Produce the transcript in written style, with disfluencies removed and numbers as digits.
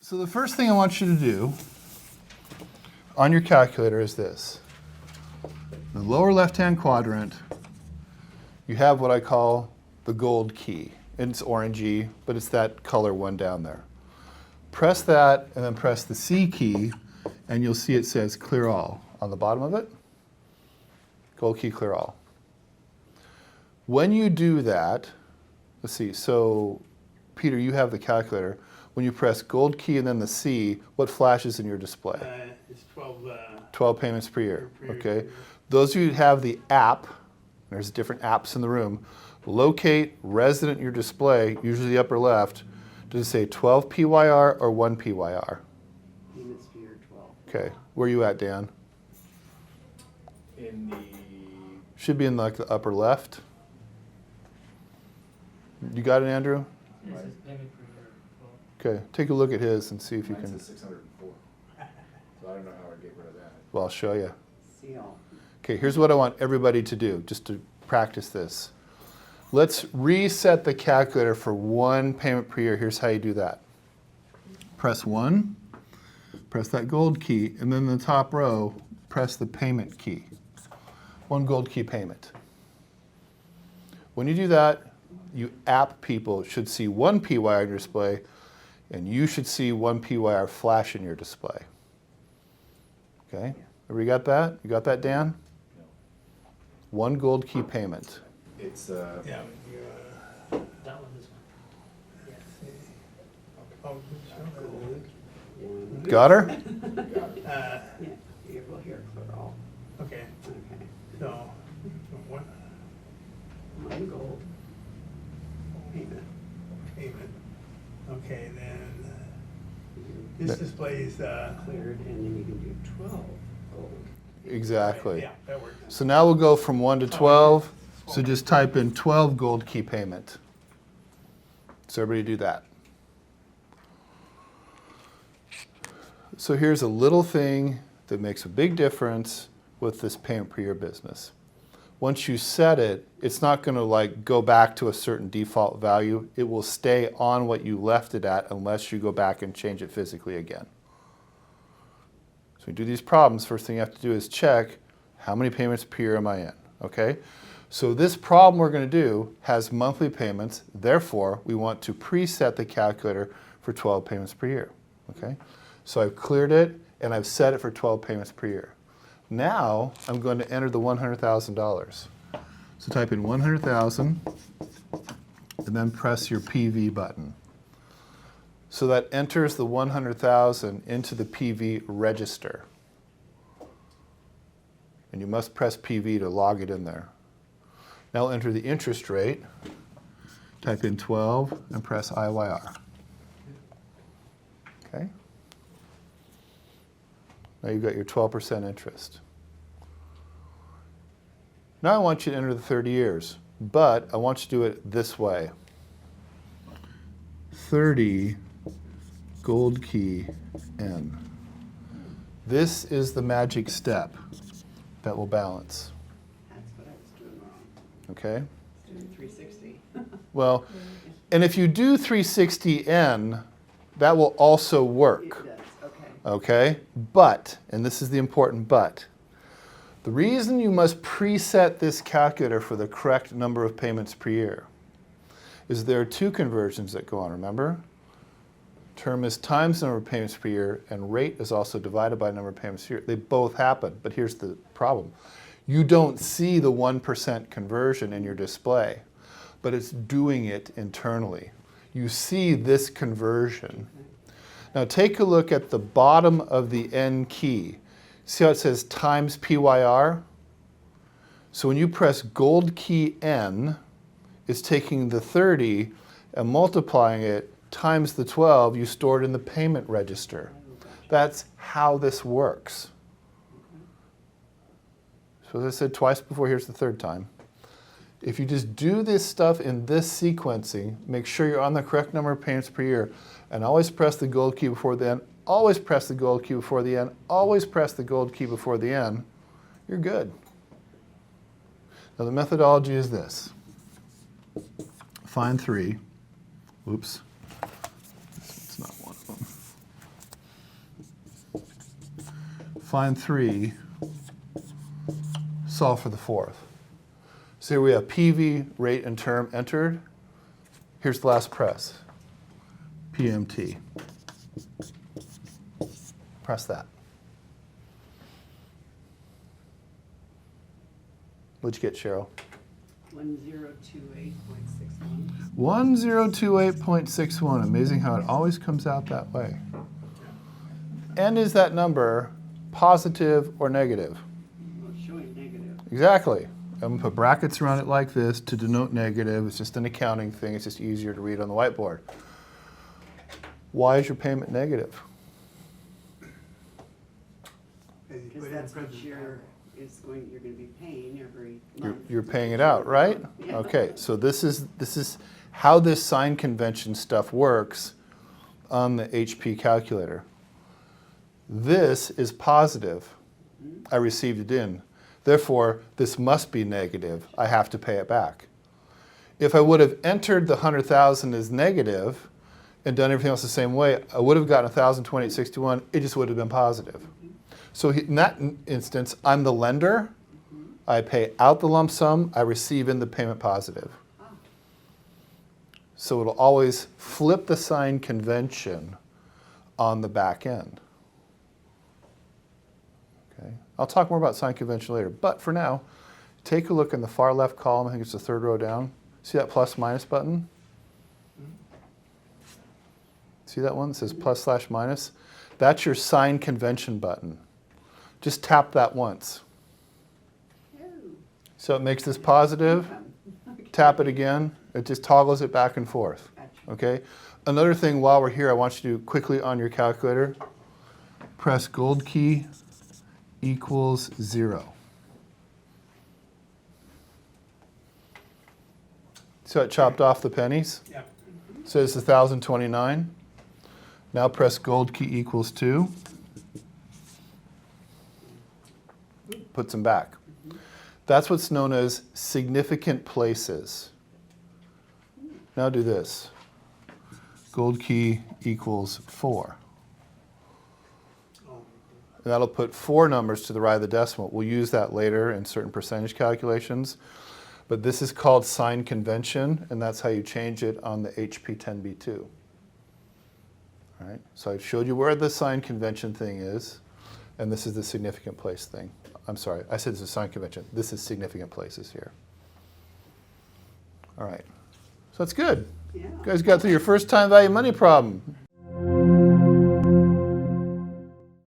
So the first thing I want you to do on your calculator is this. In the lower left-hand quadrant, you have what I call the gold key. It's orangey, but it's that color one down there. Press that and then press the C key, and you'll see it says clear all on the bottom of it. Gold key, clear all. When you do that, let's see, so Peter, you have the calculator. When you press gold key and then the C, what flashes in your display? It's 12. 12 payments per year, per year. okay? Those of you who have the app, there's different apps in the room, locate resident in your display, usually the upper left. Does it say 12 PYR or 1 PYR? Payments per year 12. Okay, where are you at, Dan? In the Should be in like the upper left. You got it, Andrew? Right. Okay, take a look at his and see if you mine can. says 604. So I don't know how I'd get rid of that. Well, I'll show you. Seal. Okay, here's what I want everybody to do, just to practice this. Let's reset the calculator for 1 payment per year. Here's how you do that. Press 1, press that gold key, and then in the top row, press the payment key. 1 gold key payment. When you do that, you app people should see 1 PYR in your display, and you should see 1 PYR flash in your display. Okay? Everybody got that? You got that, Dan? No. 1 gold key payment. It's Yeah. That one, this one. Oh, Gold. One. Got her? got it. Yeah, here, well, here, clear all. okay. Okay. So, one One gold. Payment. payment. Okay, then this displays. Cleared, and then you can do 12 gold. Exactly. Yeah, that works. So now we'll go from 1 to 12. So just type in 12 gold key payment. So everybody do that. So here's a little thing that makes a big difference with this payment per year business. Once you set it, it's not going to like go back to a certain default value. It will stay on what you left it at unless you go back and change it physically again. So we do these problems, first thing you have to do is check how many payments per year am I in, okay? So this problem we're going to do has monthly payments, therefore we want to preset the calculator for 12 payments per year, okay? So I've cleared it and I've set it for 12 payments per year. Now I'm going to enter the $100,000. So type in 100,000 and then press your PV button. So that enters the 100,000 into the PV register. And you must press PV to log it in there. Now enter the interest rate, type in 12 and press IYR. Okay? Now you've got your 12% interest. Now I want you to enter the 30 years, but I want you to do it this way. 30 gold key N. This is the magic step that will balance, That's what I was doing wrong. okay? Doing 360. Well, and if you do 360N, that will also It work, does, okay. okay? But, and this is the important but, the reason you must preset this calculator for the correct number of payments per year is there are 2 conversions that go on, remember? Term is times number of payments per year, and rate is also divided by number of payments per year. They both happen, but here's the problem. You don't see the 1% conversion in your display, but it's doing it internally. You see this conversion. Now take a look at the bottom of the N key. See how it says times PYR? So when you press gold key N, it's taking the 30 and multiplying it times the 12 you stored in the payment register. That's how this works. So as I said twice before, here's the third time. If you just do this stuff in this sequencing, make sure you're on the correct number of payments per year, and always press the gold key before the N, always press the gold key before the N, always press the gold key before the N, you're good. Now the methodology is this. Find 3. Oops. It's not one of them. find 3, solve for the fourth. So here we have PV, rate, and term entered. Here's the last press, PMT. Press that. What'd you get, Cheryl? 1028.61. 1028.61. Amazing how it always comes out that way. And is that number positive or negative? Well, it's showing negative. Exactly. I'm going to put brackets around it like this to denote negative. It's just an accounting thing. It's just easier to read on the whiteboard. Why is your payment negative? Because you Because put in that's what present you're, value. you're gonna be paying every You're, month. you're paying it out, right? Yeah. Okay, so this is how this sign convention stuff works on the HP calculator. This is positive. I received it in. Therefore, this must be negative. I have to pay it back. If I would have entered the 100,000 as negative and done everything else the same way, I would have gotten 1,028.61. It just would have been positive. So in that instance, I'm the lender. I pay out the lump sum. I receive in the payment positive. So it'll always flip the sign convention on the back end. Okay. I'll talk more about sign convention later. But for now, take a look in the far left column. I think it's the third row down. See that plus minus button? See that one that says plus/minus? That's your sign convention button. Just tap that once. Oh, So it makes this positive. okay. Tap it again. It just toggles it back and forth. Gotcha. Okay? Another thing while we're here, I want you to quickly on your calculator, press gold key equals 0. So it chopped off the pennies. Yep. Says 1,029. Now press gold key equals 2. Puts them back. That's what's known as significant places. Now do this. Gold key equals 4. Oh, And that'll put 4 numbers to the right of the decimal. We'll use that later in certain percentage calculations. But this is called sign convention, and that's how you change it on the HP 10B2. All right? So I showed you where the sign convention thing is, and this is the significant place thing. I'm sorry, I said this is sign convention. This is significant places here. All right. So that's good. Yeah. You guys got through your first time value money problem.